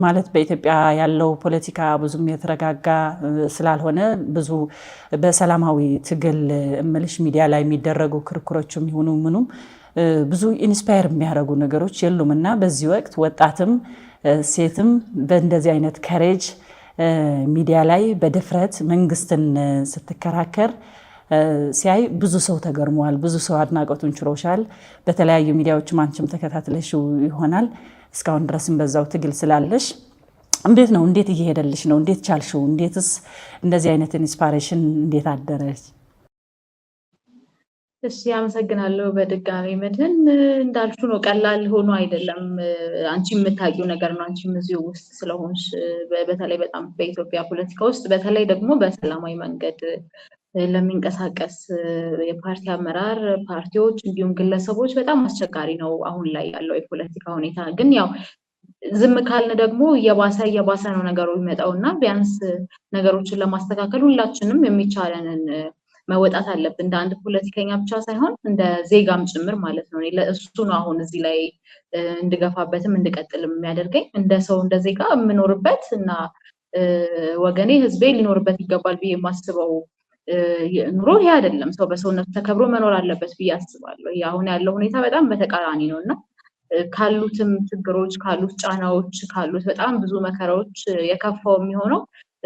ማለት በኢትዮጵያ ያለው ፖለቲካ ብዙም የተረጋጋ ስላልሆነ ብዙ በሰላማዊ ትግል እምልሽ ሚዲያ ላይ የሚደረጉ ክርክሮችም ይሁኑ ምኑም ብዙ ኢንስፓየር የሚያደርጉ ነገሮች የሉምና በዚህ ወቅት ወጣትም ሴትም በእንደዚህ አይነት ከሬጅ ሚዲያ ላይ በድፍረት መንግስትን ስትከራከር ሲያይ ብዙ ሰው ተገርሟል። ብዙ ሰው አድናቆቱን ችሮሻል። በተለያዩ ሚዲያዎችም አንቺም ተከታትለሽው ይሆናል። እስካሁን ድረስም በዛው ትግል ስላለሽ እንዴት ነው? እንዴት እየሄደልሽ ነው? እንዴት ቻልሽው? እንዴትስ እንደዚህ አይነት ኢንስፓይሬሽን እንዴት አደረሽ? እሺ አመሰግናለሁ በድጋሚ መድህን። እንዳልሽው ነው፣ ቀላል ሆኖ አይደለም። አንቺ የምታውቂው ነገር ነው። አንቺም እዚሁ ውስጥ ስለሆንሽ በተለይ በጣም በኢትዮጵያ ፖለቲካ ውስጥ በተለይ ደግሞ በሰላማዊ መንገድ ለሚንቀሳቀስ የፓርቲ አመራር ፓርቲዎች እንዲሁም ግለሰቦች በጣም አስቸጋሪ ነው አሁን ላይ ያለው የፖለቲካ ሁኔታ። ግን ያው ዝም ካልን ደግሞ እየባሰ ነው ነገሩ የሚመጣውና ቢያንስ ነገሮችን ለማስተካከል ሁላችንም የሚቻለንን መወጣት አለብን። እንደ አንድ ፖለቲከኛ ብቻ ሳይሆን እንደ ዜጋም ጭምር ማለት ነው። እሱ ነው አሁን እዚህ ላይ እንድገፋበትም እንድቀጥልም የሚያደርገኝ። እንደ ሰው እንደ ዜጋ የምኖርበት እና ወገኔ ህዝቤ ሊኖርበት ይገባል ብዬ የማስበው ኑሮ ይሄ አይደለም። ሰው በሰውነቱ ተከብሮ መኖር አለበት ብዬ አስባለሁ። አሁን ያለው ሁኔታ በጣም በተቃራኒ ነው እና ካሉትም ችግሮች ካሉት ጫናዎች ካሉት በጣም ብዙ መከራዎች የከፋው የሚሆነው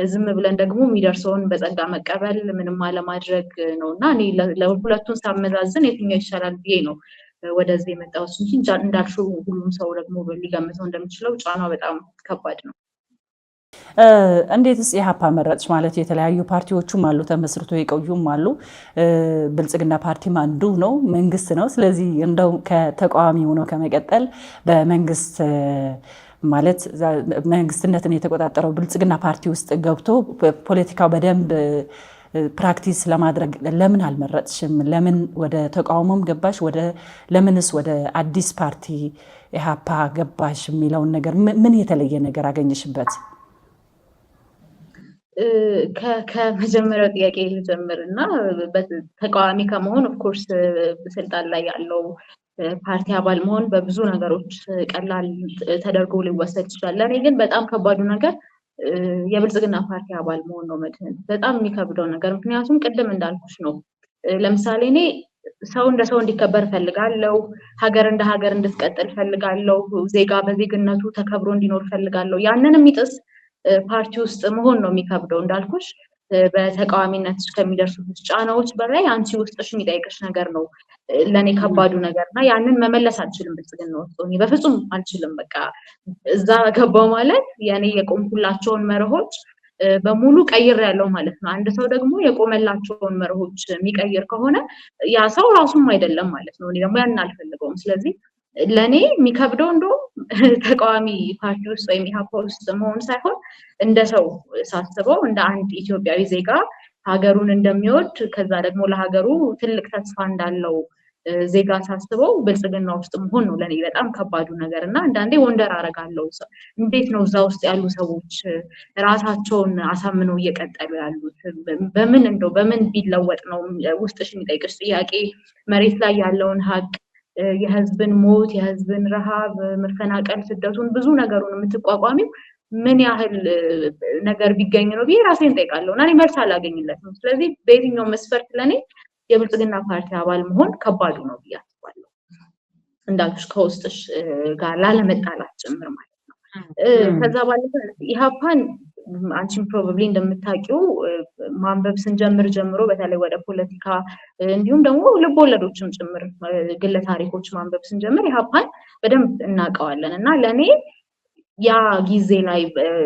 ዝም ብለን ደግሞ የሚደርሰውን በጸጋ መቀበል ምንም አለማድረግ ነው እና እኔ ለሁለቱን ሳመዛዝን የትኛው ይሻላል ብዬ ነው ወደዚህ የመጣሁት እንጂ እንዳልሽው ሁሉም ሰው ደግሞ ሊገምተው እንደሚችለው ጫናው በጣም ከባድ ነው። እንዴትስ ኢህአፓ መረጥሽ? ማለት የተለያዩ ፓርቲዎችም አሉ ተመስርቶ የቆዩም አሉ። ብልጽግና ፓርቲም አንዱ ነው፣ መንግስት ነው። ስለዚህ እንደው ከተቃዋሚ ሆኖ ከመቀጠል በመንግስት ማለት መንግስትነትን የተቆጣጠረው ብልጽግና ፓርቲ ውስጥ ገብቶ ፖለቲካው በደንብ ፕራክቲስ ለማድረግ ለምን አልመረጥሽም? ለምን ወደ ተቃውሞም ገባሽ? ለምንስ ወደ አዲስ ፓርቲ ኢህአፓ ገባሽ የሚለውን ነገር ምን የተለየ ነገር አገኘሽበት? ከመጀመሪያው ጥያቄ ልጀምር እና ተቃዋሚ ከመሆን ኦፍኮርስ ስልጣን ላይ ያለው ፓርቲ አባል መሆን በብዙ ነገሮች ቀላል ተደርጎ ሊወሰድ ይችላል። ለእኔ ግን በጣም ከባዱ ነገር የብልጽግና ፓርቲ አባል መሆን ነው መድህን። በጣም የሚከብደው ነገር ምክንያቱም ቅድም እንዳልኩሽ ነው። ለምሳሌ እኔ ሰው እንደ ሰው እንዲከበር ፈልጋለሁ። ሀገር እንደ ሀገር እንድትቀጥል ፈልጋለሁ። ዜጋ በዜግነቱ ተከብሮ እንዲኖር ፈልጋለሁ። ያንን የሚጥስ ፓርቲ ውስጥ መሆን ነው የሚከብደው። እንዳልኩሽ በተቃዋሚነት ከሚደርሱት ጫናዎች በላይ አንቺ ውስጥሽ የሚጠይቅሽ ነገር ነው ለእኔ ከባዱ ነገር እና ያንን መመለስ አልችልም። ብልጽግና ውስጥ ሆኜ በፍጹም አልችልም። በቃ እዛ ገባው ማለት የኔ የቆምኩላቸውን መርሆች በሙሉ ቀይር ያለው ማለት ነው። አንድ ሰው ደግሞ የቆመላቸውን መርሆች የሚቀይር ከሆነ ያ ሰው ራሱም አይደለም ማለት ነው። እኔ ደግሞ ያን አልፈልገውም። ስለዚህ ለእኔ የሚከብደው እንደውም ተቃዋሚ ፓርቲ ውስጥ ወይም ኢህአፓ ውስጥ መሆን ሳይሆን እንደ ሰው ሳስበው እንደ አንድ ኢትዮጵያዊ ዜጋ ሀገሩን እንደሚወድ ከዛ ደግሞ ለሀገሩ ትልቅ ተስፋ እንዳለው ዜጋ ሳስበው ብልጽግና ውስጥ መሆን ነው ለእኔ በጣም ከባዱ ነገር እና አንዳንዴ ወንደር አደርጋለሁ። እንዴት ነው እዛ ውስጥ ያሉ ሰዎች ራሳቸውን አሳምነው እየቀጠሉ ያሉት? በምን ቢለወጥ ነው ውስጥሽ የሚጠይቅሽ ጥያቄ መሬት ላይ ያለውን ሀቅ የህዝብን ሞት የህዝብን ረሃብ መፈናቀል ስደቱን ብዙ ነገሩን የምትቋቋሚው ምን ያህል ነገር ቢገኝ ነው ብዬ ራሴን ጠይቃለሁ እና እኔ መልስ አላገኝለትም። ስለዚህ በየትኛው መስፈርት ለእኔ የብልጽግና ፓርቲ አባል መሆን ከባዱ ነው ብዬ አስባለሁ። እንዳልኩሽ ከውስጥሽ ጋር ላለመጣላት ጭምር ማለት ነው። ከዛ ባለፈ ኢህአፓን አንቺም ፕሮባብሊ እንደምታውቂው ማንበብ ስንጀምር ጀምሮ በተለይ ወደ ፖለቲካ እንዲሁም ደግሞ ልቦለዶችም ጭምር ግለ ታሪኮች ማንበብ ስንጀምር ኢህአፓን በደንብ እናውቀዋለን እና ለእኔ ያ ጊዜ ላይ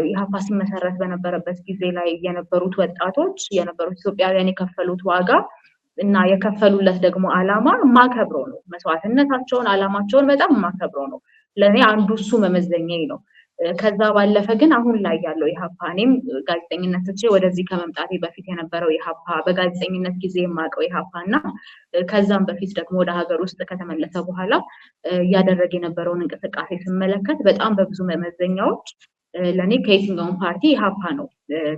ኢህአፓ ሲመሰረት በነበረበት ጊዜ ላይ የነበሩት ወጣቶች የነበሩት ኢትዮጵያውያን የከፈሉት ዋጋ እና የከፈሉለት ደግሞ አላማ ማከብረው ነው። መስዋዕትነታቸውን አላማቸውን በጣም ማከብረው ነው። ለእኔ አንዱ እሱ መመዘኛዬ ነው። ከዛ ባለፈ ግን አሁን ላይ ያለው ኢህአፓ እኔም ጋዜጠኝነት ትቼ ወደዚህ ከመምጣቴ በፊት የነበረው ኢህአፓ በጋዜጠኝነት ጊዜ የማውቀው ኢህአፓ እና ከዛም በፊት ደግሞ ወደ ሀገር ውስጥ ከተመለሰ በኋላ እያደረገ የነበረውን እንቅስቃሴ ስመለከት በጣም በብዙ መመዘኛዎች ለእኔ ከየትኛውን ፓርቲ ኢህአፓ ነው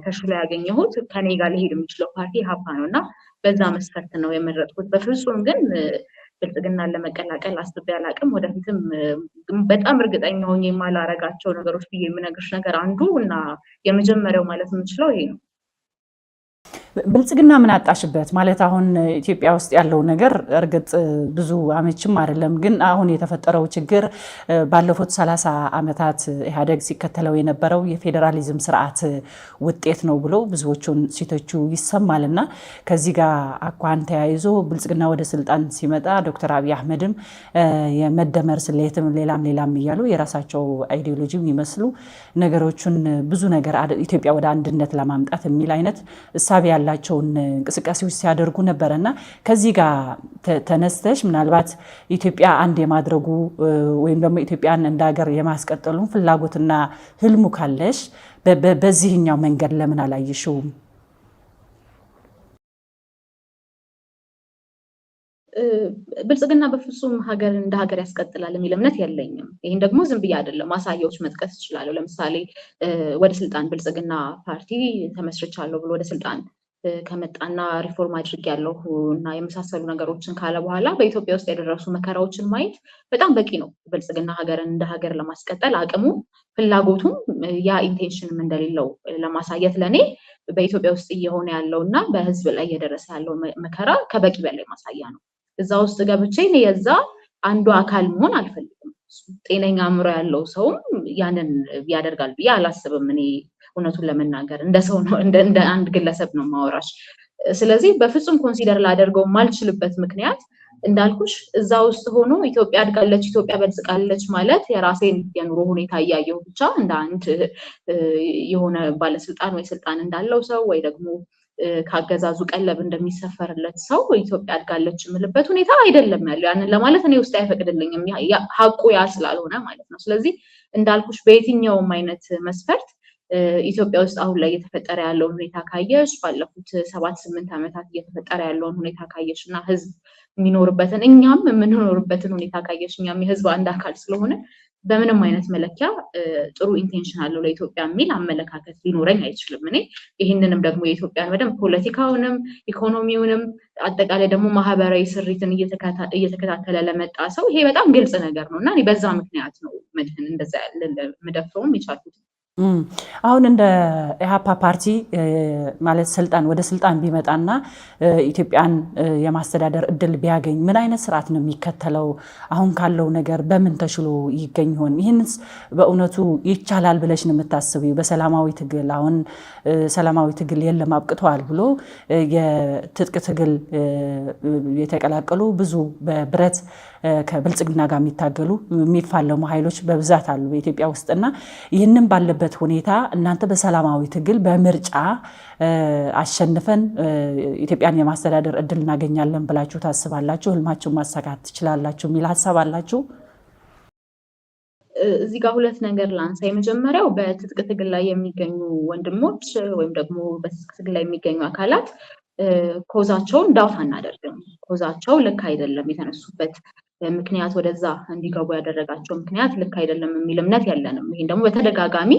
ተሽሎ ያገኘሁት። ከኔ ጋር ሊሄድ የሚችለው ፓርቲ ኢህአፓ ነው እና በዛ መስፈርት ነው የመረጥኩት። በፍጹም ግን ብልጽግናን ለመቀላቀል አስቤ አላቅም። ወደፊትም በጣም እርግጠኛ ሆኜ የማላረጋቸው ነገሮች ብዬ የምነግርሽ ነገር አንዱ እና የመጀመሪያው ማለት የምችለው ይሄ ነው። ብልጽግና ምን አጣሽበት ማለት አሁን ኢትዮጵያ ውስጥ ያለው ነገር እርግጥ ብዙ አመችም አይደለም፣ ግን አሁን የተፈጠረው ችግር ባለፉት 30 ዓመታት ኢህአዴግ ሲከተለው የነበረው የፌዴራሊዝም ስርዓት ውጤት ነው ብሎ ብዙዎቹን ሲተቹ ይሰማልና ከዚህ ጋር አኳን ተያይዞ ብልጽግና ወደ ስልጣን ሲመጣ ዶክተር አብይ አህመድም የመደመር ስሌትም ሌላም እያሉ የራሳቸው አይዲዮሎጂ የሚመስሉ ነገሮችን ብዙ ነገር ኢትዮጵያ ወደ አንድነት ለማምጣት የሚል አይነት እሳቤ ያላቸውን እንቅስቃሴዎች ሲያደርጉ ነበረና ከዚህ ጋር ተነስተሽ ምናልባት ኢትዮጵያ አንድ የማድረጉ ወይም ደግሞ ኢትዮጵያን እንደ ሀገር የማስቀጠሉን ፍላጎትና ህልሙ ካለሽ በዚህኛው መንገድ ለምን አላየሽውም? ብልጽግና በፍጹም ሀገር እንደ ሀገር ያስቀጥላል የሚል እምነት የለኝም። ይህን ደግሞ ዝም ብዬ አይደለም ማሳያዎች መጥቀስ እችላለሁ። ለምሳሌ ወደ ስልጣን ብልጽግና ፓርቲ ተመስርቻለሁ ብሎ ወደ ስልጣን ከመጣና ሪፎርም አድርጌያለሁ እና የመሳሰሉ ነገሮችን ካለ በኋላ በኢትዮጵያ ውስጥ የደረሱ መከራዎችን ማየት በጣም በቂ ነው። ብልጽግና ሀገርን እንደ ሀገር ለማስቀጠል አቅሙ ፍላጎቱም ያ ኢንቴንሽንም እንደሌለው ለማሳየት ለእኔ በኢትዮጵያ ውስጥ እየሆነ ያለው እና በህዝብ ላይ እየደረሰ ያለው መከራ ከበቂ በላይ ማሳያ ነው። እዛ ውስጥ ገብቼ የዛ አንዱ አካል መሆን አልፈልግም። ጤነኛ አእምሮ ያለው ሰውም ያንን ያደርጋል ብዬ አላስብም። እኔ እውነቱን ለመናገር እንደ ሰው ነው እንደ አንድ ግለሰብ ነው ማወራሽ። ስለዚህ በፍጹም ኮንሲደር ላደርገው ማልችልበት ምክንያት እንዳልኩሽ እዛ ውስጥ ሆኖ ኢትዮጵያ አድጋለች፣ ኢትዮጵያ በልጽጋለች ማለት የራሴን የኑሮ ሁኔታ እያየሁ ብቻ እንደ አንድ የሆነ ባለስልጣን ወይ ስልጣን እንዳለው ሰው ወይ ደግሞ ካገዛዙ ቀለብ እንደሚሰፈርለት ሰው ኢትዮጵያ አድጋለች የምልበት ሁኔታ አይደለም ያለው። ያንን ለማለት እኔ ውስጥ አይፈቅድልኝም፣ ሀቁ ያ ስላልሆነ ማለት ነው። ስለዚህ እንዳልኩሽ በየትኛውም አይነት መስፈርት ኢትዮጵያ ውስጥ አሁን ላይ እየተፈጠረ ያለውን ሁኔታ ካየሽ፣ ባለፉት 7-8 ዓመታት እየተፈጠረ ያለውን ሁኔታ ካየሽ እና ህዝብ የሚኖርበትን እኛም የምንኖርበትን ሁኔታ ካየሽ፣ እኛም የህዝብ አንድ አካል ስለሆነ በምንም አይነት መለኪያ ጥሩ ኢንቴንሽን አለው ለኢትዮጵያ የሚል አመለካከት ሊኖረኝ አይችልም። እኔ ይህንንም ደግሞ የኢትዮጵያን በደንብ ፖለቲካውንም ኢኮኖሚውንም አጠቃላይ ደግሞ ማህበራዊ ስሪትን እየተከታተለ ለመጣ ሰው ይሄ በጣም ግልጽ ነገር ነው እና እኔ በዛ ምክንያት ነው መድህን እንደዛ መደፍረውም የቻልኩት። አሁን እንደ ኢህአፓ ፓርቲ ማለት ወደ ስልጣን ቢመጣና ኢትዮጵያን የማስተዳደር እድል ቢያገኝ ምን አይነት ስርዓት ነው የሚከተለው? አሁን ካለው ነገር በምን ተሽሎ ይገኝ ይሆን? ይህንስ በእውነቱ ይቻላል ብለሽ ነው የምታስቢው? በሰላማዊ ትግል አሁን ሰላማዊ ትግል የለም አብቅተዋል ብሎ የትጥቅ ትግል የተቀላቀሉ ብዙ በብረት ከብልጽግና ጋር የሚታገሉ የሚፋለሙ ኃይሎች በብዛት አሉ በኢትዮጵያ ውስጥና ይህንን ባለበት ሁኔታ እናንተ በሰላማዊ ትግል በምርጫ አሸንፈን ኢትዮጵያን የማስተዳደር እድል እናገኛለን ብላችሁ ታስባላችሁ? ህልማችሁን ማሳካት ትችላላችሁ የሚል ሀሳብ አላችሁ? እዚህ ጋር ሁለት ነገር ላንሳ። የመጀመሪያው በትጥቅ ትግል ላይ የሚገኙ ወንድሞች ወይም ደግሞ በትጥቅ ትግል ላይ የሚገኙ አካላት ኮዛቸውን ዳውት አናደርግም። ኮዛቸው ልክ አይደለም፣ የተነሱበት ምክንያት ወደዛ እንዲገቡ ያደረጋቸው ምክንያት ልክ አይደለም የሚል እምነት የለንም። ይህን ደግሞ በተደጋጋሚ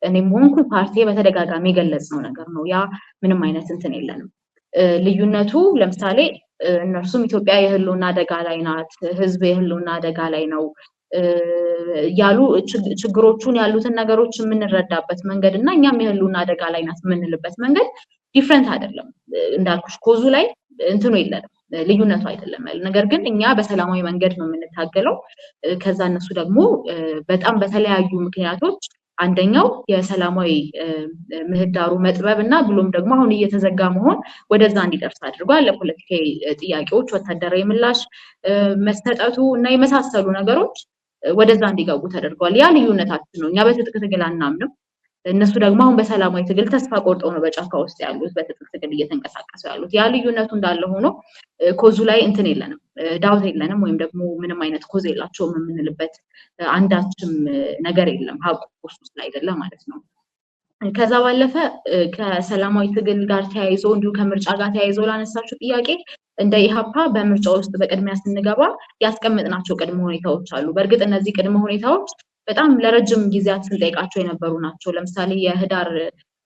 እኔም ሆንኩ ፓርቲ በተደጋጋሚ የገለጽነው ነገር ነው። ያ ምንም አይነት እንትን የለንም። ልዩነቱ ለምሳሌ እነርሱም ኢትዮጵያ የህልውና አደጋ ላይ ናት፣ ህዝብ የህልውና አደጋ ላይ ነው ያሉ ችግሮቹን ያሉትን ነገሮች የምንረዳበት መንገድ እና እኛም የህልውና አደጋ ላይ ናት የምንልበት መንገድ ዲፍረንት አይደለም። እንዳልኩሽ ኮዙ ላይ እንትኑ የለንም፣ ልዩነቱ አይደለም ያለ ነገር ግን እኛ በሰላማዊ መንገድ ነው የምንታገለው። ከዛ እነሱ ደግሞ በጣም በተለያዩ ምክንያቶች አንደኛው የሰላማዊ ምህዳሩ መጥበብ እና ብሎም ደግሞ አሁን እየተዘጋ መሆን ወደዛ እንዲደርስ አድርጓል። ለፖለቲካዊ ጥያቄዎች ወታደራዊ ምላሽ መሰጠቱ እና የመሳሰሉ ነገሮች ወደዛ እንዲገቡ ተደርጓል። ያ ልዩነታችን ነው። እኛ በትጥቅ ትግል አናምንም። እነሱ ደግሞ አሁን በሰላማዊ ትግል ተስፋ ቆርጠው ነው በጫካ ውስጥ ያሉት፣ በትጥቅ ትግል እየተንቀሳቀሱ ያሉት። ያ ልዩነቱ እንዳለ ሆኖ ኮዙ ላይ እንትን የለንም፣ ዳውት የለንም፣ ወይም ደግሞ ምንም አይነት ኮዝ የላቸውም የምንልበት አንዳችም ነገር የለም። ሀቁ ውስጥ አይደለ ማለት ነው። ከዛ ባለፈ ከሰላማዊ ትግል ጋር ተያይዞ እንዲሁ ከምርጫ ጋር ተያይዞ ላነሳችሁ ጥያቄ እንደ ኢህአፓ በምርጫ ውስጥ በቅድሚያ ስንገባ ያስቀመጥናቸው ቅድመ ሁኔታዎች አሉ። በእርግጥ እነዚህ ቅድመ ሁኔታዎች በጣም ለረጅም ጊዜያት ስንጠይቃቸው የነበሩ ናቸው። ለምሳሌ የህዳር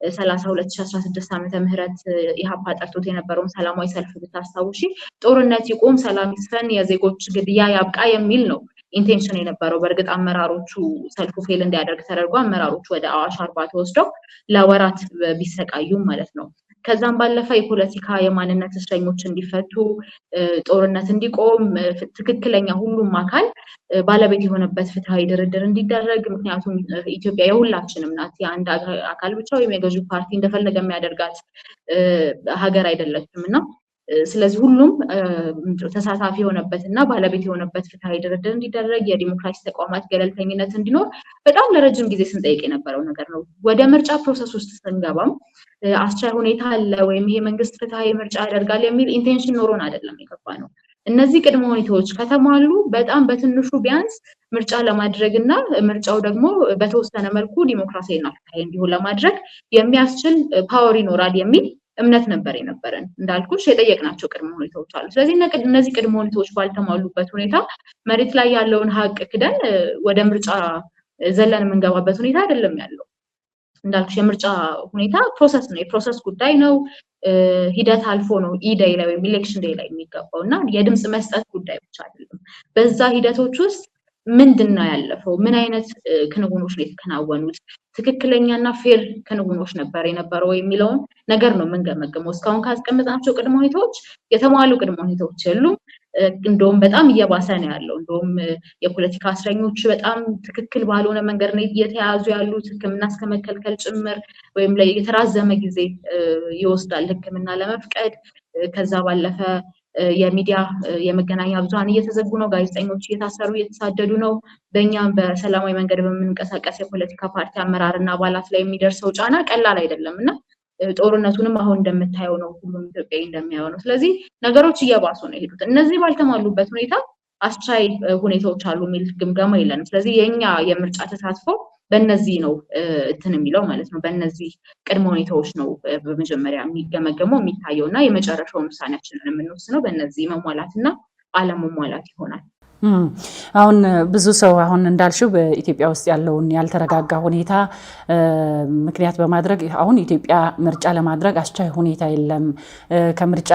2016 ዓመተ ምህረት ኢህአፓ ጠርቶት የነበረውን ሰላማዊ ሰልፍ ብታስታውሺ ጦርነት ይቆም፣ ሰላም ይስፈን፣ የዜጎች ግድያ ያብቃ የሚል ነው ኢንቴንሽን የነበረው። በእርግጥ አመራሮቹ ሰልፉ ፌል እንዲያደርግ ተደርጎ አመራሮቹ ወደ አዋሽ አርባ ተወስደው ለወራት ቢሰቃዩም ማለት ነው። ከዛም ባለፈ የፖለቲካ የማንነት እስረኞች እንዲፈቱ፣ ጦርነት እንዲቆም፣ ትክክለኛ ሁሉም አካል ባለቤት የሆነበት ፍትሃዊ ድርድር እንዲደረግ። ምክንያቱም ኢትዮጵያ የሁላችንም ናት፣ የአንድ አካል ብቻ ወይም የገዢው ፓርቲ እንደፈለገ የሚያደርጋት ሀገር አይደለችም እና ስለዚህ ሁሉም ተሳታፊ የሆነበት እና ባለቤት የሆነበት ፍትሃዊ ድርድር እንዲደረግ፣ የዲሞክራሲ ተቋማት ገለልተኝነት እንዲኖር በጣም ለረጅም ጊዜ ስንጠይቅ የነበረው ነገር ነው። ወደ ምርጫ ፕሮሰስ ውስጥ ስንገባም አስቻይ ሁኔታ አለ ወይም ይሄ መንግስት ፍትሃዊ ምርጫ ያደርጋል የሚል ኢንቴንሽን ኖሮን አይደለም የገባ ነው። እነዚህ ቅድመ ሁኔታዎች ከተሟሉ በጣም በትንሹ ቢያንስ ምርጫ ለማድረግ እና ምርጫው ደግሞ በተወሰነ መልኩ ዲሞክራሲያዊና ፍትሃዊ እንዲሆን ለማድረግ የሚያስችል ፓወር ይኖራል የሚል እምነት ነበር የነበረን። እንዳልኩሽ የጠየቅናቸው ቅድመ ሁኔታዎች አሉ። ስለዚህ እነዚህ ቅድመ ሁኔታዎች ባልተሟሉበት ሁኔታ መሬት ላይ ያለውን ሀቅ ክደን ወደ ምርጫ ዘለን የምንገባበት ሁኔታ አይደለም ያለው። እንዳልኩሽ የምርጫ ሁኔታ ፕሮሰስ ነው፣ የፕሮሰስ ጉዳይ ነው። ሂደት አልፎ ነው ኢዴይ ላይ ወይም ኢሌክሽን ዴይ ላይ የሚገባው እና የድምፅ መስጠት ጉዳይ ብቻ አይደለም። በዛ ሂደቶች ውስጥ ምንድን ነው ያለፈው? ምን አይነት ክንውኖች ነው የተከናወኑት? ትክክለኛና ፌር ክንውኖች ነበር የነበረው የሚለውን ነገር ነው የምንገመግመው። እስካሁን ካስቀመጥናቸው ቅድመ ሁኔታዎች የተሟሉ ቅድመ ሁኔታዎች የሉም። እንደውም በጣም እየባሰ ነው ያለው። እንደውም የፖለቲካ እስረኞች በጣም ትክክል ባልሆነ መንገድ ነው እየተያዙ ያሉት፣ ሕክምና እስከመከልከል ጭምር ወይም የተራዘመ ጊዜ ይወስዳል ሕክምና ለመፍቀድ። ከዛ ባለፈ የሚዲያ የመገናኛ ብዙሃን እየተዘጉ ነው፣ ጋዜጠኞች እየታሰሩ እየተሳደዱ ነው። በእኛም በሰላማዊ መንገድ በምንንቀሳቀስ የፖለቲካ ፓርቲ አመራርና አባላት ላይ የሚደርሰው ጫና ቀላል አይደለም እና ጦርነቱንም አሁን እንደምታየው ነው፣ ሁሉም ኢትዮጵያዊ እንደሚያየው ነው። ስለዚህ ነገሮች እየባሱ ነው የሄዱት። እነዚህ ባልተሟሉበት ሁኔታ አስቻይ ሁኔታዎች አሉ የሚል ግምገማ የለንም። ስለዚህ የኛ የምርጫ ተሳትፎ በእነዚህ ነው እንትን የሚለው ማለት ነው። በእነዚህ ቅድመ ሁኔታዎች ነው በመጀመሪያ የሚገመገመው የሚታየው እና የመጨረሻውን ውሳኔያችንን የምንወስነው በእነዚህ መሟላትና አለመሟላት ይሆናል። አሁን ብዙ ሰው አሁን እንዳልሽው በኢትዮጵያ ውስጥ ያለውን ያልተረጋጋ ሁኔታ ምክንያት በማድረግ አሁን ኢትዮጵያ ምርጫ ለማድረግ አስቻይ ሁኔታ የለም፣ ከምርጫ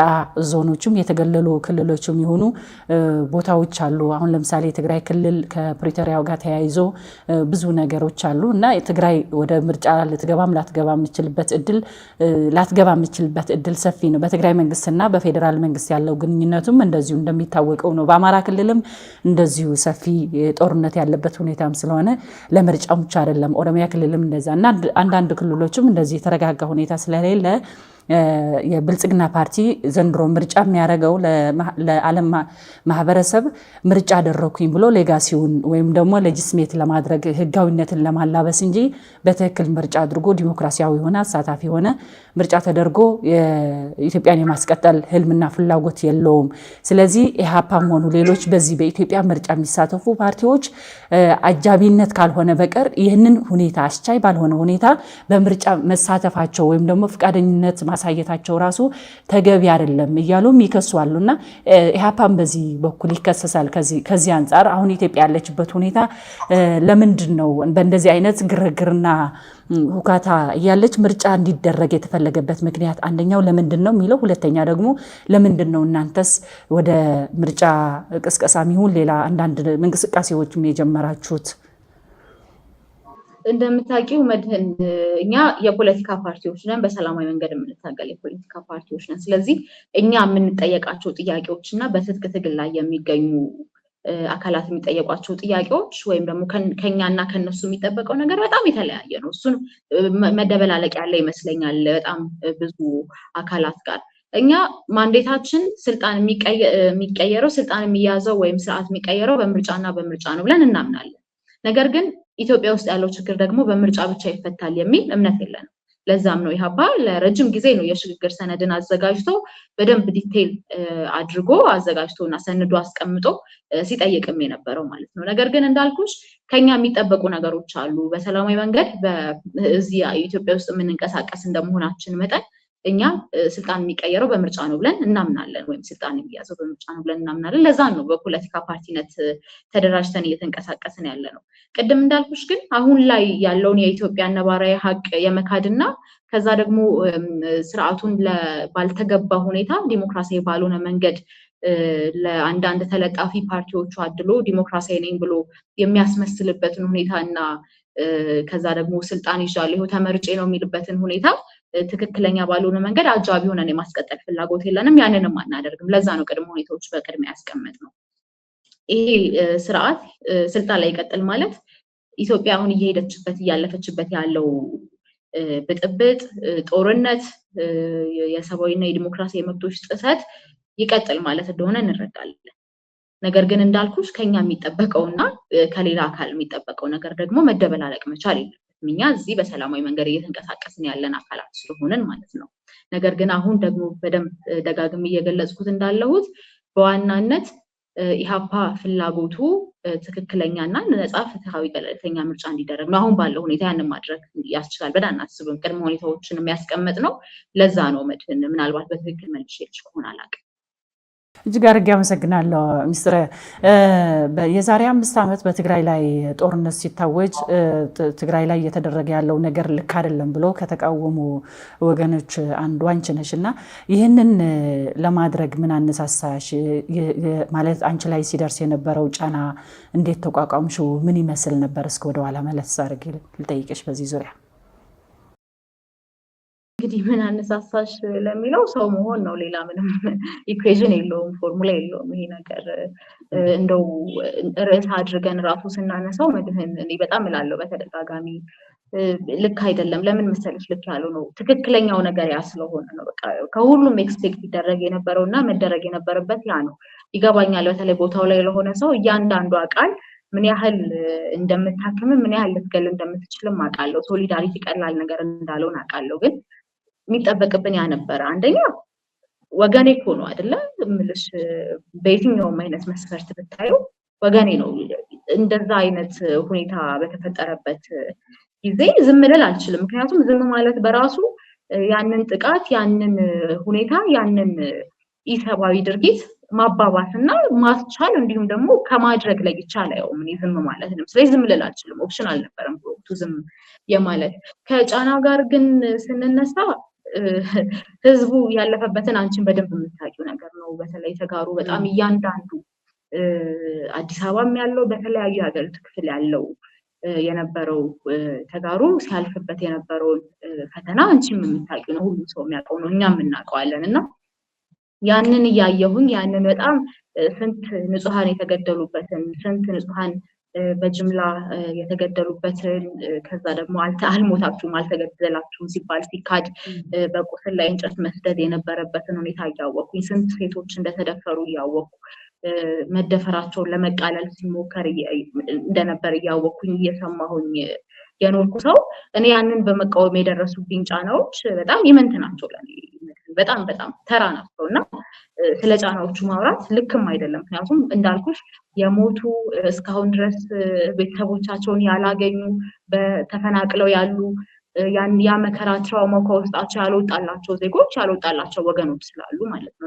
ዞኖችም የተገለሉ ክልሎችም የሆኑ ቦታዎች አሉ። አሁን ለምሳሌ የትግራይ ክልል ከፕሪቶሪያው ጋር ተያይዞ ብዙ ነገሮች አሉ እና የትግራይ ወደ ምርጫ ልትገባም ላትገባ የምችልበት እድል ሰፊ ነው። በትግራይ መንግስትና በፌዴራል መንግስት ያለው ግንኙነቱም እንደዚሁ እንደሚታወቀው ነው። በአማራ ክልልም እንደዚሁ ሰፊ ጦርነት ያለበት ሁኔታም ስለሆነ ለምርጫው ብቻ አይደለም። ኦሮሚያ ክልልም እንደዛ እና አንዳንድ ክልሎችም እንደዚህ የተረጋጋ ሁኔታ ስለሌለ የብልጽግና ፓርቲ ዘንድሮ ምርጫ የሚያደርገው ለዓለም ማህበረሰብ ምርጫ አደረኩኝ ብሎ ሌጋሲውን ወይም ደግሞ ሌጂስሜት ለማድረግ ህጋዊነትን ለማላበስ እንጂ በትክክል ምርጫ አድርጎ ዲሞክራሲያዊ ሆነ አሳታፊ ሆነ ምርጫ ተደርጎ ኢትዮጵያን የማስቀጠል ህልምና ፍላጎት የለውም። ስለዚህ ኢህአፓም ሆኑ ሌሎች በዚህ በኢትዮጵያ ምርጫ የሚሳተፉ ፓርቲዎች አጃቢነት ካልሆነ በቀር ይህንን ሁኔታ አስቻይ ባልሆነ ሁኔታ በምርጫ መሳተፋቸው ወይም ደግሞ ፈቃደኝነት ማሳየታቸው ራሱ ተገቢ አይደለም እያሉም ይከሷሉና ኢህአፓም በዚህ በኩል ይከሰሳል። ከዚህ አንጻር አሁን ኢትዮጵያ ያለችበት ሁኔታ ለምንድን ነው በእንደዚህ አይነት ግርግርና ሁካታ እያለች ምርጫ እንዲደረግ የተፈለገበት ምክንያት አንደኛው ለምንድን ነው የሚለው፣ ሁለተኛ ደግሞ ለምንድን ነው እናንተስ ወደ ምርጫ ቅስቀሳም ይሁን ሌላ አንዳንድ እንቅስቃሴዎችም የጀመራችሁት? እንደምታውቂው መድህን እኛ የፖለቲካ ፓርቲዎች ነን፣ በሰላማዊ መንገድ የምንታገል የፖለቲካ ፓርቲዎች ነን። ስለዚህ እኛ የምንጠየቃቸው ጥያቄዎች እና በትጥቅ ትግል ላይ የሚገኙ አካላት የሚጠየቋቸው ጥያቄዎች ወይም ደግሞ ከኛና ከነሱ የሚጠበቀው ነገር በጣም የተለያየ ነው። እሱን መደበላለቅ ያለ ይመስለኛል በጣም ብዙ አካላት ጋር። እኛ ማንዴታችን ስልጣን የሚቀየረው ስልጣን የሚያዘው ወይም ስርዓት የሚቀየረው በምርጫና በምርጫ ነው ብለን እናምናለን። ነገር ግን ኢትዮጵያ ውስጥ ያለው ችግር ደግሞ በምርጫ ብቻ ይፈታል የሚል እምነት የለንም። ለዛም ነው ኢህአፓ ለረጅም ጊዜ ነው የሽግግር ሰነድን አዘጋጅቶ በደንብ ዲቴይል አድርጎ አዘጋጅቶና ሰንዶ አስቀምጦ ሲጠይቅም የነበረው ማለት ነው። ነገር ግን እንዳልኩሽ ከኛ የሚጠበቁ ነገሮች አሉ። በሰላማዊ መንገድ በዚህ ኢትዮጵያ ውስጥ የምንንቀሳቀስ እንደመሆናችን መጠን እኛ ስልጣን የሚቀየረው በምርጫ ነው ብለን እናምናለን፣ ወይም ስልጣን የሚያዘው በምርጫ ነው ብለን እናምናለን። ለዛ ነው በፖለቲካ ፓርቲነት ተደራጅተን እየተንቀሳቀስን ያለ ነው። ቅድም እንዳልኩሽ ግን አሁን ላይ ያለውን የኢትዮጵያ ነባራዊ ሀቅ የመካድና ከዛ ደግሞ ስርዓቱን ባልተገባ ሁኔታ ዲሞክራሲያዊ ባልሆነ መንገድ ለአንዳንድ ተለጣፊ ፓርቲዎቹ አድሎ ዲሞክራሲያዊ ነኝ ብሎ የሚያስመስልበትን ሁኔታና ከዛ ደግሞ ስልጣን ይዣለሁ ተመርጬ ነው የሚልበትን ሁኔታ ትክክለኛ ባልሆነ መንገድ አጃቢ ሆነን የማስቀጠል ፍላጎት የለንም። ያንንም አናደርግም። ለዛ ነው ቅድመ ሁኔታዎች በቅድሚያ ያስቀመጥነው። ይሄ ስርዓት ስልጣን ላይ ይቀጥል ማለት ኢትዮጵያ አሁን እየሄደችበት እያለፈችበት ያለው ብጥብጥ፣ ጦርነት፣ የሰብአዊና የዲሞክራሲያዊ መብቶች ጥሰት ይቀጥል ማለት እንደሆነ እንረዳለን። ነገር ግን እንዳልኩሽ ከኛ የሚጠበቀውና ከሌላ አካል የሚጠበቀው ነገር ደግሞ መደበላለቅ መቻል የለበትም። እኛ እዚህ በሰላማዊ መንገድ እየተንቀሳቀስን ያለን አካላት ስለሆነን ማለት ነው። ነገር ግን አሁን ደግሞ በደንብ ደጋግሜ እየገለጽኩት እንዳለሁት በዋናነት ኢህአፓ ፍላጎቱ ትክክለኛና ነፃ ፍትሃዊ ገለልተኛ ምርጫ እንዲደረግ ነው። አሁን ባለው ሁኔታ ያንን ማድረግ ያስችላል ብለን አናስብም። ቅድመ ሁኔታዎችን የሚያስቀምጥ ነው። ለዛ ነው መድህን ምናልባት በትክክል መልሼ ከሆነ አላውቅም። እጅግ አድርጌ አመሰግናለሁ ሚስትር። የዛሬ 5 ዓመት በትግራይ ላይ ጦርነት ሲታወጅ ትግራይ ላይ እየተደረገ ያለው ነገር ልክ አይደለም ብሎ ከተቃወሙ ወገኖች አንዱ አንቺ ነሽ እና ይህንን ለማድረግ ምን አነሳሳሽ? ማለት አንቺ ላይ ሲደርስ የነበረው ጫና እንዴት ተቋቋምሽው? ምን ይመስል ነበር? እስከ ወደ ኋላ መለስ አድርጌ ልጠይቅሽ በዚህ ዙሪያ። እንግዲህ ምን አነሳሳሽ ለሚለው ሰው መሆን ነው። ሌላ ምንም ኢኩዌሽን የለውም፣ ፎርሙላ የለውም። ይሄ ነገር እንደው ርዕስ አድርገን ራሱ ስናነሳው መድህን እኔ በጣም እላለሁ በተደጋጋሚ ልክ አይደለም። ለምን መሰለሽ ልክ ያለው ነው ትክክለኛው ነገር ያ ስለሆነ ነው። በቃ ከሁሉም ኤክስፔክት ይደረግ የነበረውና መደረግ የነበረበት ያ ነው። ይገባኛል። በተለይ ቦታው ላይ ለሆነ ሰው እያንዳንዷ ቃል ምን ያህል እንደምታክም ምን ያህል ልትገል እንደምትችልም አውቃለሁ። ሶሊዳሪቲ ቀላል ነገር እንዳልሆነ አውቃለሁ። ግን የሚጠበቅብን ያ ነበረ። አንደኛ ወገኔ እኮ ነው አይደለ እምልሽ፣ በየትኛውም አይነት መስፈርት ብታየው ወገኔ ነው። እንደዛ አይነት ሁኔታ በተፈጠረበት ጊዜ ዝም ልል አልችልም። ምክንያቱም ዝም ማለት በራሱ ያንን ጥቃት፣ ያንን ሁኔታ፣ ያንን ኢሰብአዊ ድርጊት ማባባስና ማስቻል እንዲሁም ደግሞ ከማድረግ ላይ ይቻላል። ያው ምን ዝም ማለት ነው። ስለዚህ ዝም ልል አልችልም። ኦፕሽን አልነበረም በወቅቱ ዝም የማለት። ከጫና ጋር ግን ስንነሳ ህዝቡ ያለፈበትን አንቺን በደንብ የምታውቂው ነገር ነው። በተለይ ተጋሩ በጣም እያንዳንዱ አዲስ አበባም ያለው በተለያዩ የሀገሪቱ ክፍል ያለው የነበረው ተጋሩ ሲያልፍበት የነበረውን ፈተና አንቺም የምታውቂው ነው። ሁሉም ሰው የሚያውቀው ነው። እኛም እናውቀዋለን። እና ያንን እያየሁኝ ያንን በጣም ስንት ንጹሃን የተገደሉበትን ስንት ንጹሃን በጅምላ የተገደሉበትን ከዛ ደግሞ አልሞታችሁም አልተገደላችሁም ሲባል ሲካድ በቁስል ላይ እንጨት መስደድ የነበረበትን ሁኔታ እያወቅኩኝ ስንት ሴቶች እንደተደፈሩ እያወቅኩ መደፈራቸውን ለመቃለል ሲሞከር እንደነበር እያወቅኩኝ እየሰማሁኝ የኖርኩ ሰው እኔ ያንን በመቃወም የደረሱብኝ ጫናዎች በጣም ኢምንት ናቸው ለኔ። በጣም በጣም ተራ ናቸው እና ስለ ጫናዎቹ ማውራት ልክም አይደለም። ምክንያቱም እንዳልኩሽ የሞቱ እስካሁን ድረስ ቤተሰቦቻቸውን ያላገኙ በተፈናቅለው ያሉ ያ መከራ ትራውማ ከውስጣቸው ያልወጣላቸው ዜጎች ያልወጣላቸው ወገኖች ስላሉ ማለት ነው።